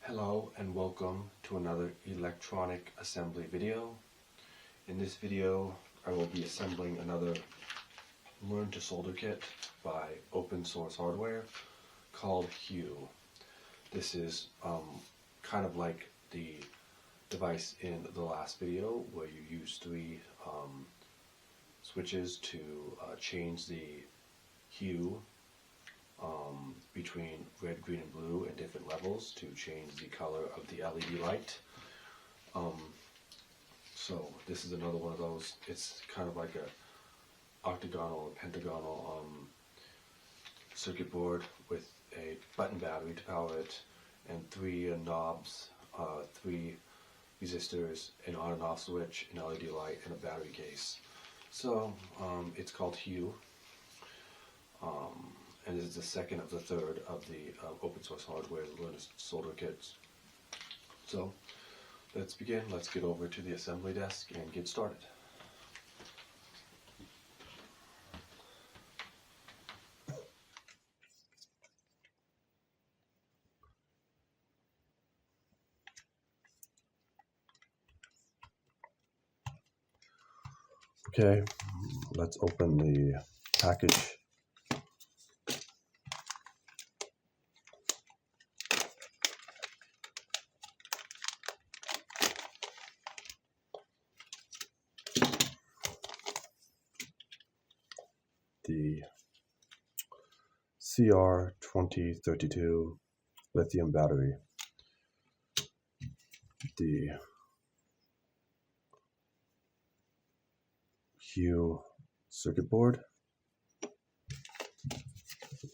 Hello and welcome to another electronic assembly video. In this video I will be assembling another Learn to Solder kit by open source hardware called Hue. This is kind of like the device in the last video where you use three switches to change the hue between red, green, and blue at different levels to change the color of the LED light. So this is another one of those. It's kind of like a octagonal or pentagonal circuit board with a button battery to power it, and three knobs, three resistors, an on and off switch, an LED light, and a battery case. So it's called Hue. And this is the second of the third of the open source hardware Learn to Solder kits. So let's begin. Let's get over to the assembly desk and get started. Okay, let's open the package. The CR2032 lithium battery, the Hue circuit board.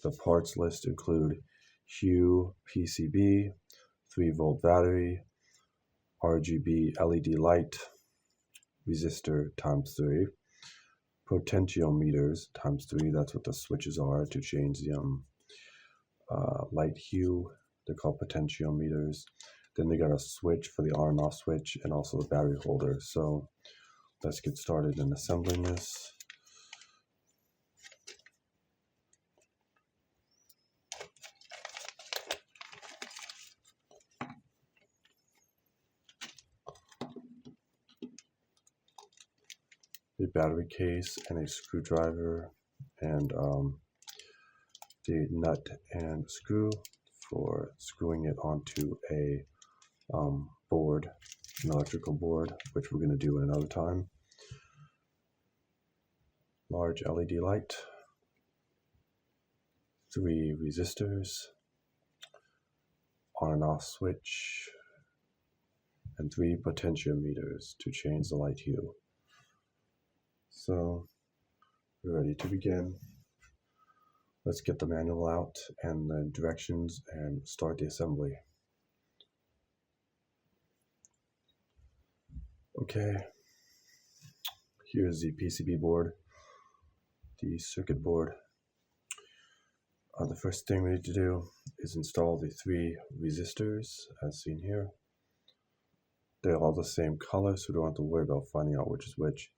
The parts list include Hue PCB, 3-volt battery, RGB LED light, resistor ×3, potentiometers ×3, that's what the switches are to change the light hue. They're called potentiometers. Then they got a switch for the on and off switch and also the battery holder. So let's get started in assembling this. The battery case and a screwdriver and the nut and screw for screwing it onto a board, an electrical board, which we're going to do another time. Large LED light, 3 resistors, on and off switch, and 3 potentiometers to change the light hue. So we're ready to begin. Let's get the manual out and the directions and start the assembly. Okay, here's the PCB board, the circuit board. The first thing we need to do is install the 3 resistors as seen here. They're all the same color, so we don't have to worry about finding out which is which.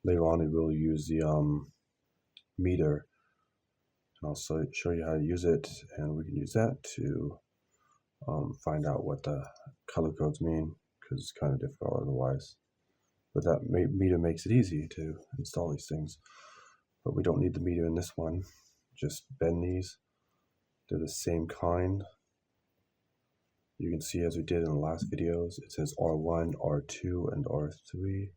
Later on, we will use the meter, and I'll show you how to use it, and we can use that to find out what the color codes mean, because it's kind of difficult otherwise. But that meter makes it easy to install these things. But we don't need the meter in this one. Just bend these. They're the same kind. You can see, as we did in the last videos, it says R1, R2, and R3.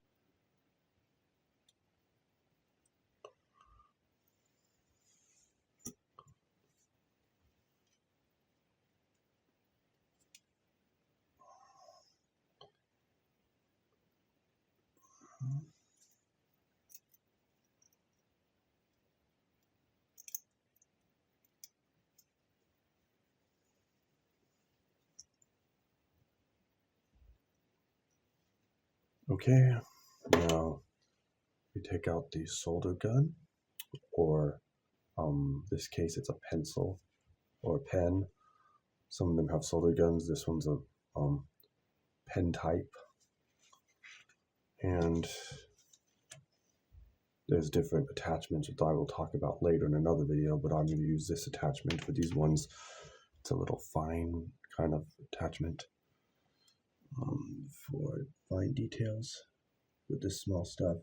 Okay, now we take out the solder gun, or this case it's a pencil or a pen. Some of them have solder guns. This one's a pen type, and there's different attachments that I will talk about later in another video, but I'm going to use this attachment for these ones. It's a little fine kind of attachment for fine details with this small stuff.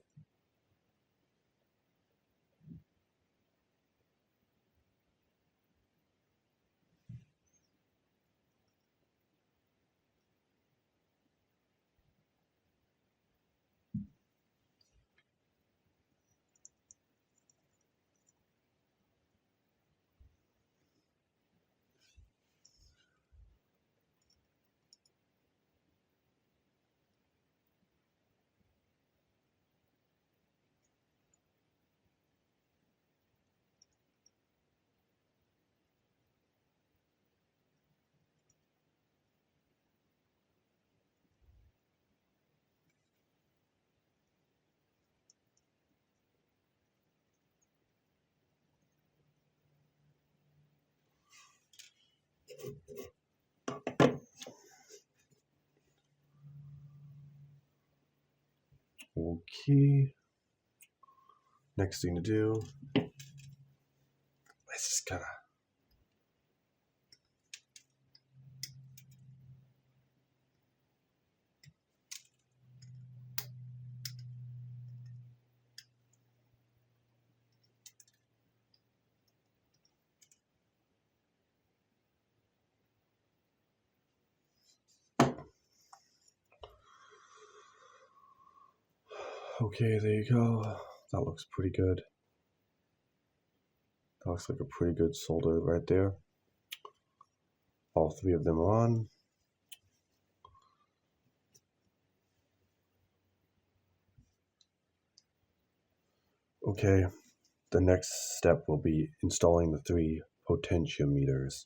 Okay. Next thing to do is just gotta okay, there you go. That looks pretty good. That looks like a pretty good solder right there. All three of them are on. Okay, the next step will be installing the 3 potentiometers.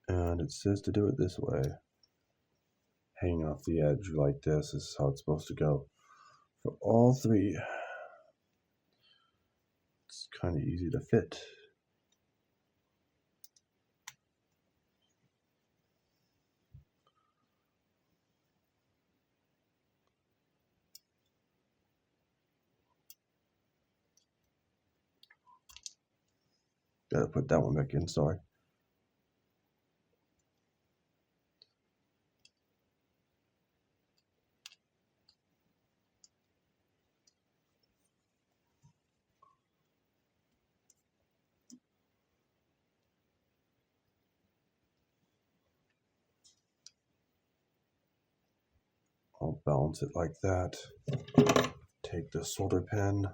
And it says to do it this way. Hanging off the edge like this is how it's supposed to go. For all 3, it's kind of easy to fit. Gotta put that one back in, sorry. I'll balance it like that. Take the solder pen.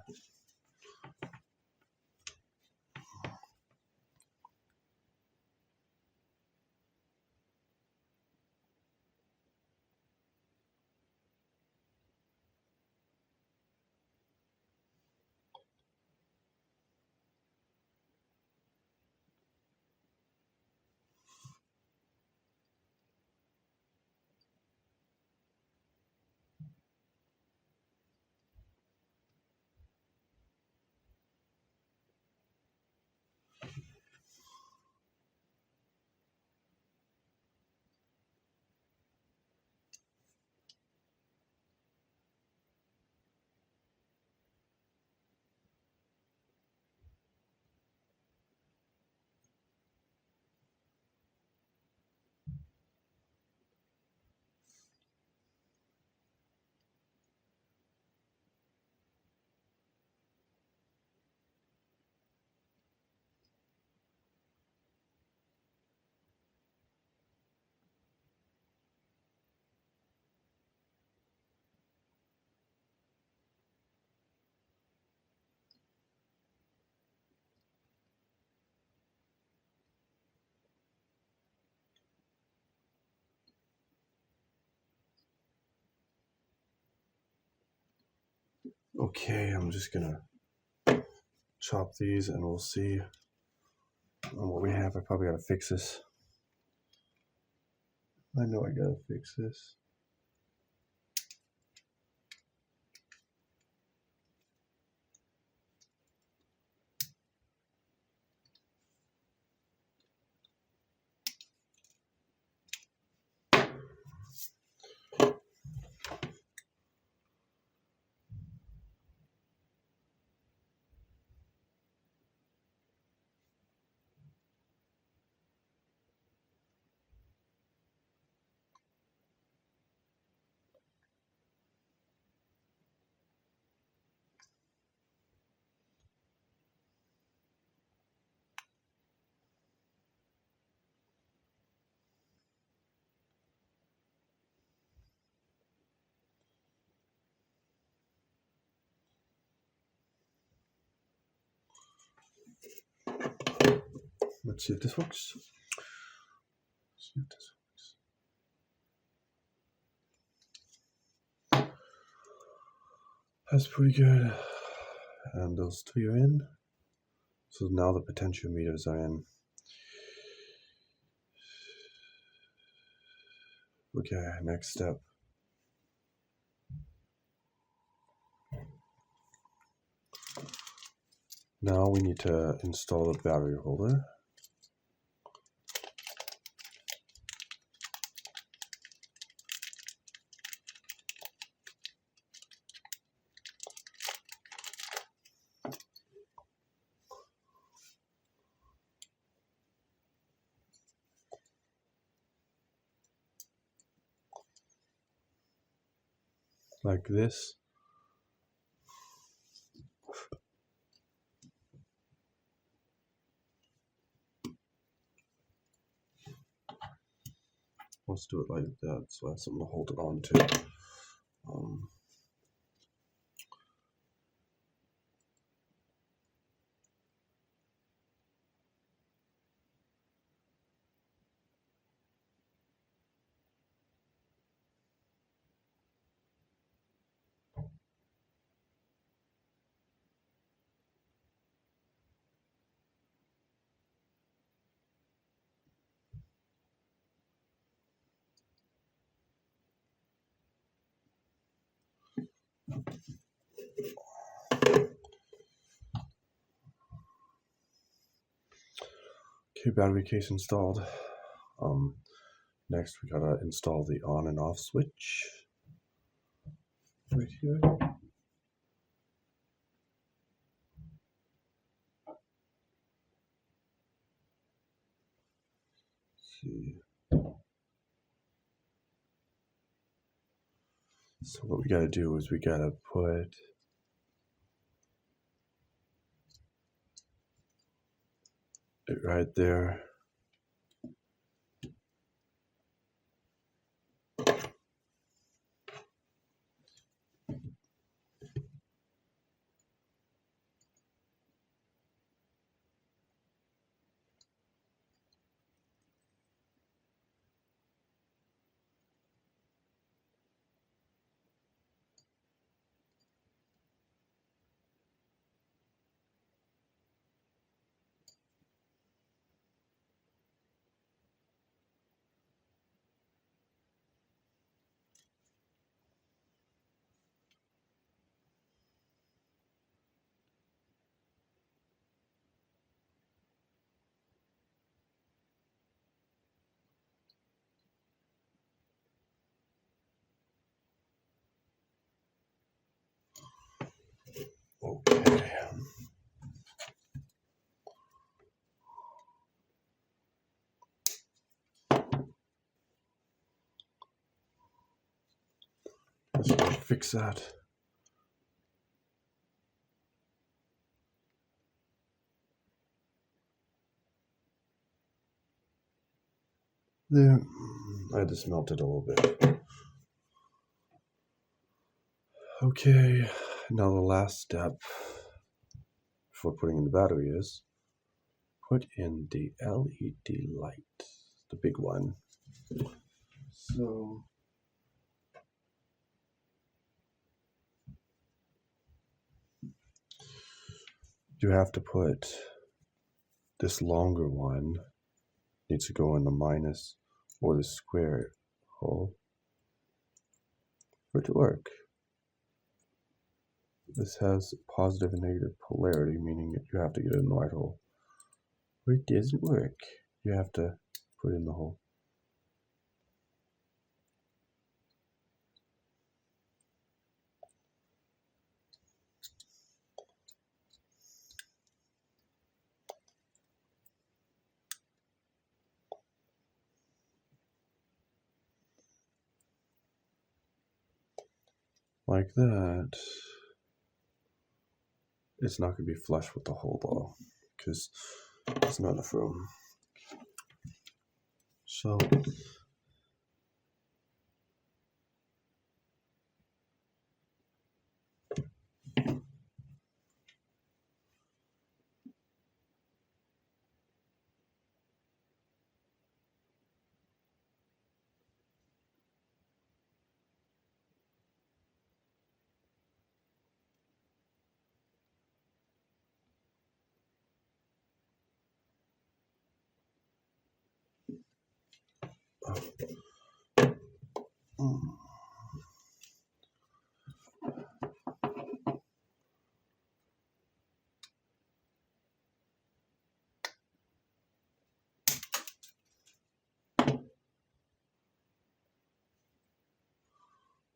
Okay, I'm just gonna chop these and we'll see what we have. I probably gotta fix this. I know I gotta fix this. Let's see if this works. That's pretty good. And those three are in. So now the potentiometers are in. Okay, next step. Now we need to install the battery holder. Like this. Let's do it like that, so I have something to hold it on to. Okay, battery case installed. Next we gotta install the on and off switch right here. Let's see. So what we gotta do is we gotta put it right there. Okay. Let's fix that. There. I just melted a little bit. Okay, now the last step before putting in the battery is put in the LED light, the big one. So you have to put this longer one, needs to go in the minus or the square hole for it to work. This has positive and negative polarity, meaning that you have to get it in the right hole. Or it doesn't work. You have to put it in the hole. Like that. It's not going to be flush with the hole though, because there's not enough room. So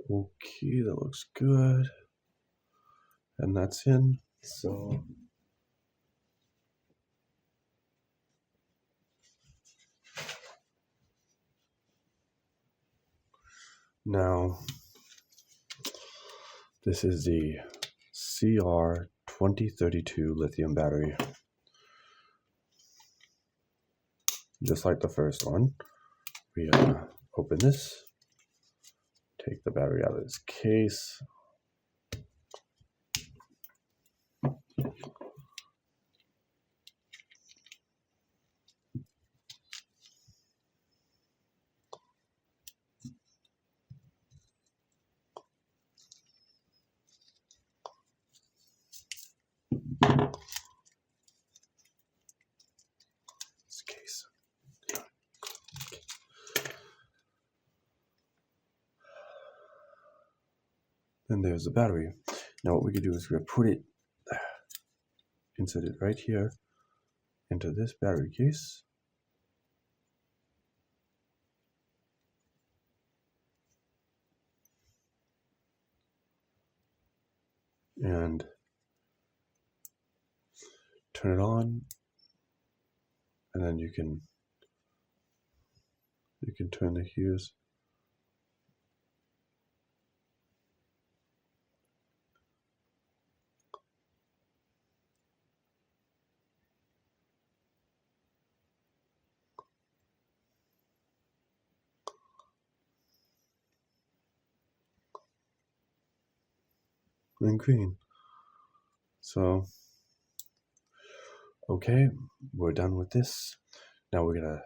Okay, that looks good. And that's in. So now this is the CR2032 lithium battery. Just like the first one, we open this, take the battery out of this case. This case. Then there's the battery. Now what we can do is we're gonna put it, insert it right here into this battery case. And turn it on, and then you can turn the hues. And green. So okay, we're done with this. Now we're gonna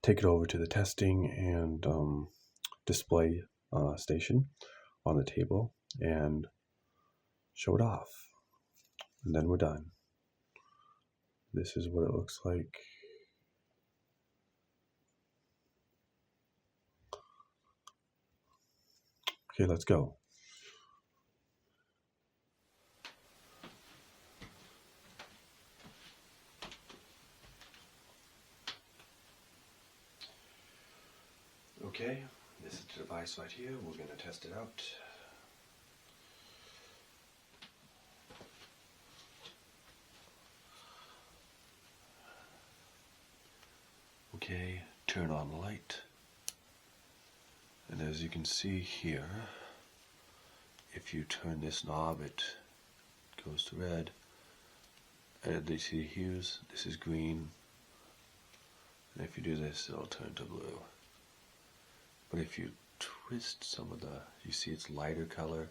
take it over to the testing and display station on the table and show it off, and then we're done. This is what it looks like. Okay, let's go. Okay, this is the device right here. We're going to test it out. Okay, turn on the light. And as you can see here, if you turn this knob, it goes to red. And you see the hues, this is green. And if you do this, it'll turn to blue. But if you twist some of the, you see it's lighter color.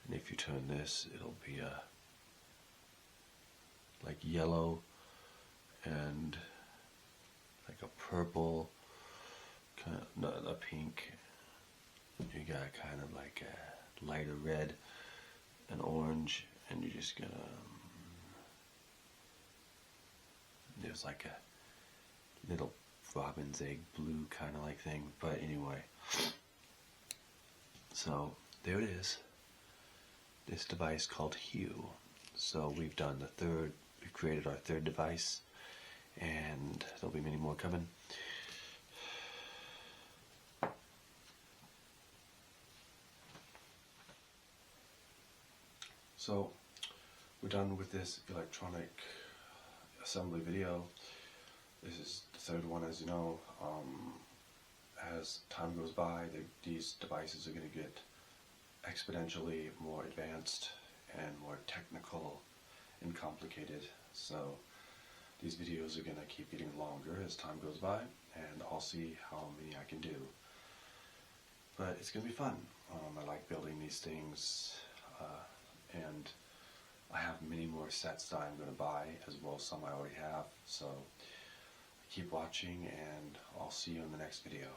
And if you turn this, it'll be like yellow and like a purple, kind of, not a pink. You got kind of like a lighter red and orange, and you're just gonna, there's like a little robin's egg blue kind of like thing, but anyway. So there it is, this device called Hue. So we've done we've created our third device, and there'll be many more coming. So we're done with this electronic assembly video. This is the third one, as you know. As time goes by, these devices are going to get exponentially more advanced and more technical and complicated. So these videos are going to keep getting longer as time goes by, and I'll see how many I can do. But it's going to be fun. I like building these things, and I have many more sets that I'm going to buy, as well as some I already have. So keep watching, and I'll see you in the next video.